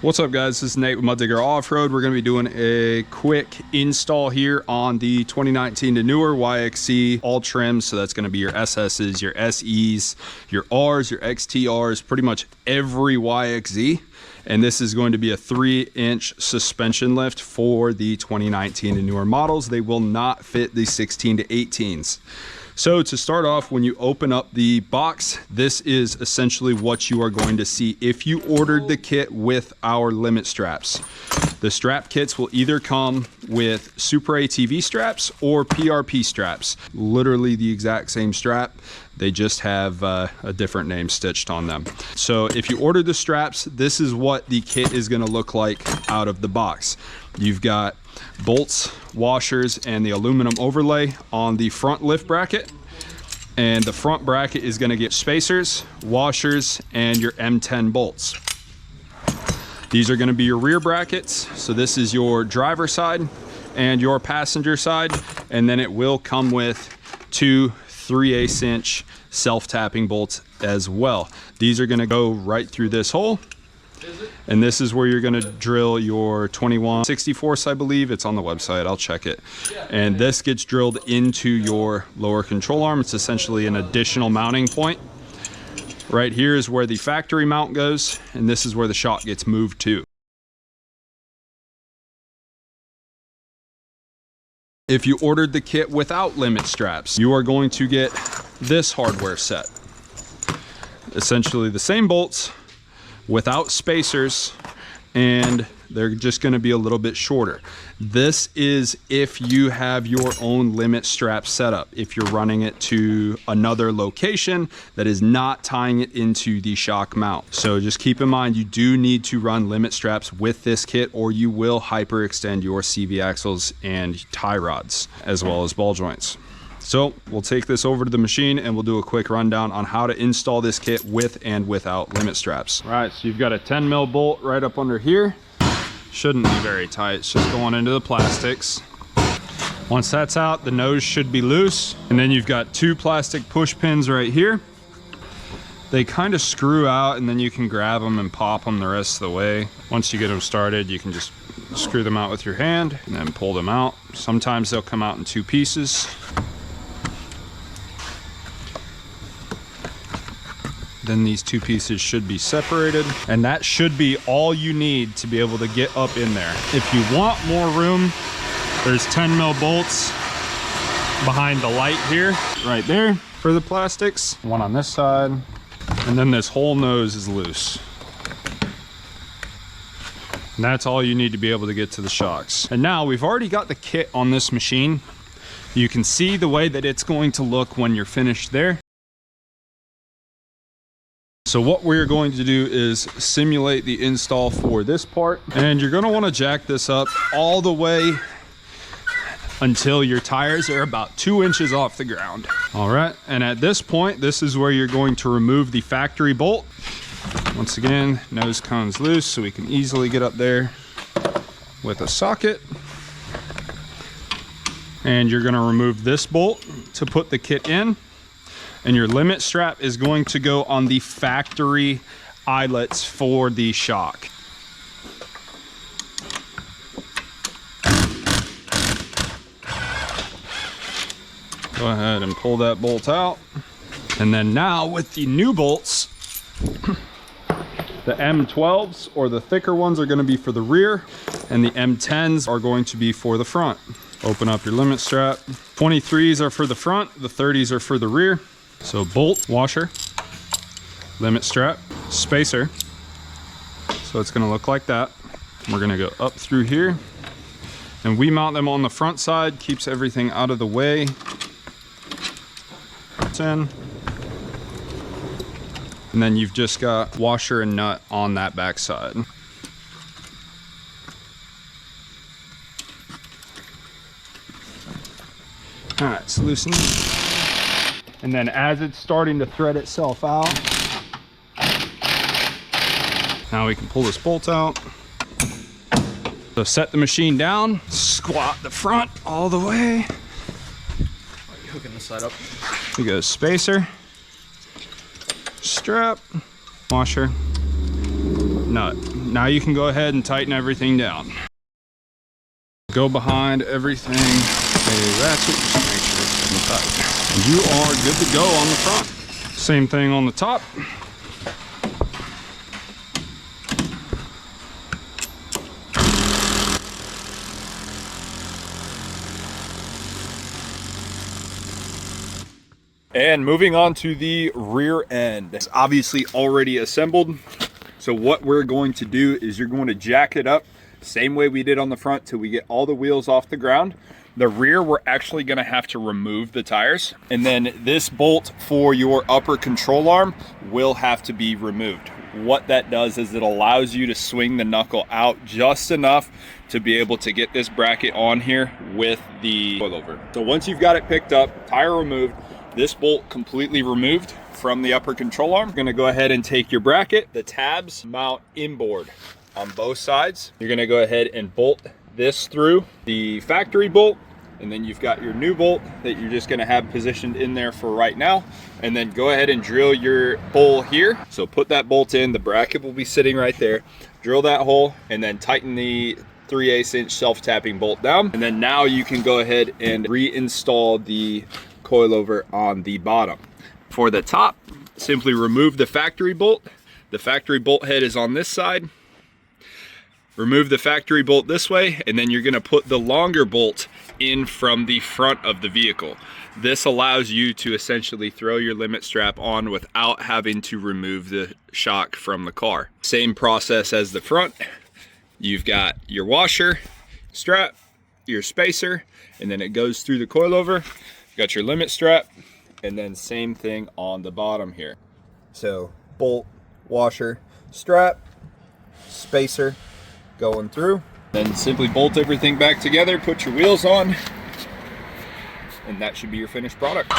What's up guys, this is Nate with Mud Digger Off-Road. We're going to be doing a quick install here on the 2019 to newer YXZ all trims. So that's going to be your SS's, your SEs, your Rs, your XTRs, pretty much every YXZ. And this is going to be a 3-inch suspension lift for the 2019 and newer models. They will not fit the 16 to 18s. So to start off, when you open up the box, this is essentially what you are going to see if you ordered the kit with our limit straps. The strap kits will either come with Super ATV straps or PRP straps. Literally the exact same strap. They just have a different name stitched on them. So if you order the straps, this is what the kit is going to look like out of the box. You've got bolts, washers, and the aluminum overlay on the front lift bracket. And the front bracket is going to get spacers, washers, and your M10 bolts. These are going to be your rear brackets. So this is your driver side and your passenger side. And then it will come with two 3/8 inch self-tapping bolts as well. These are going to go right through this hole. And this is where you're going to drill your 21/64, I believe. It's on the website. I'll check it. And this gets drilled into your lower control arm. It's essentially an additional mounting point. Right here is where the factory mount goes, and this is where the shock gets moved to. If you ordered the kit without limit straps, you are going to get this hardware set. Essentially the same bolts without spacers, and they're just going to be a little bit shorter. This is if you have your own limit strap setup, if you're running it to another location that is not tying it into the shock mount. So just keep in mind, you do need to run limit straps with this kit, or you will hyperextend your CV axles and tie rods, as well as ball joints. So we'll take this over to the machine and we'll do a quick rundown on how to install this kit with and without limit straps. All right, so you've got a 10 mil bolt right up under here. Shouldn't be very tight, it's just going into the plastics. Once that's out, the nose should be loose. And then you've got two plastic push pins right here. They kind of screw out and then you can grab them and pop them the rest of the way. Once you get them started, you can just screw them out with your hand and then pull them out. Sometimes they'll come out in two pieces. Then these two pieces should be separated, and that should be all you need to be able to get up in there. If you want more room, there's 10 mil bolts behind the light here, right there for the plastics. One on this side, and then this whole nose is loose. And that's all you need to be able to get to the shocks. And now we've already got the kit on this machine. You can see the way that it's going to look when you're finished there. So what we're going to do is simulate the install for this part, and you're going to want to jack this up all the way until your tires are about 2 inches off the ground. All right, and at this point, this is where you're going to remove the factory bolt. Once again, nose cone's loose, so we can easily get up there with a socket. And you're going to remove this bolt to put the kit in. And your limit strap is going to go on the factory eyelets for the shock. Go ahead and pull that bolt out. And then now with the new bolts, the M12s or the thicker ones are going to be for the rear, and the M10s are going to be for the front. Open up your limit strap. 23s are for the front, the 30s are for the rear. So bolt, washer, limit strap, spacer. So it's going to look like that. We're going to go up through here, and we mount them on the front side, keeps everything out of the way. 10. And then you've just got washer and nut on that back side. All right, so loosen it. And then as it's starting to thread itself out, now we can pull this bolt out. So set the machine down, squat the front all the way. Are you hooking this side up? We go spacer, strap, washer, nut. Now you can go ahead and tighten everything down. Go behind everything, a ratchet, just to make sure it's in tight. And you are good to go on the front. Same thing on the top. And moving on to the rear end. It's obviously already assembled. So what we're going to do is you're going to jack it up same way we did on the front till we get all the wheels off the ground. The rear, we're actually gonna have to remove the tires. And then this bolt for your upper control arm will have to be removed. What that does is it allows you to swing the knuckle out just enough to be able to get this bracket on here with the coilover. So once you've got it picked up, tire removed, this bolt completely removed from the upper control arm, you're gonna go ahead and take your bracket. The tabs mount inboard on both sides. You're gonna go ahead and bolt this through the factory bolt, and then you've got your new bolt that you're just gonna have positioned in there for right now. And then go ahead and drill your hole here. So put that bolt in, the bracket will be sitting right there. Drill that hole and then tighten the 3/8 inch self-tapping bolt down. And then now you can go ahead and reinstall the coilover on the bottom. For the top, simply remove the factory bolt. The factory bolt head is on this side. Remove the factory bolt this way, and then you're gonna put the longer bolt in from the front of the vehicle. This allows you to essentially throw your limit strap on without having to remove the shock from the car. Same process as the front. You've got your washer, strap, your spacer, and then it goes through the coilover. You got your limit strap, and then same thing on the bottom here. So bolt, washer, strap, spacer, going through. Then simply bolt everything back together, put your wheels on, and that should be your finished product.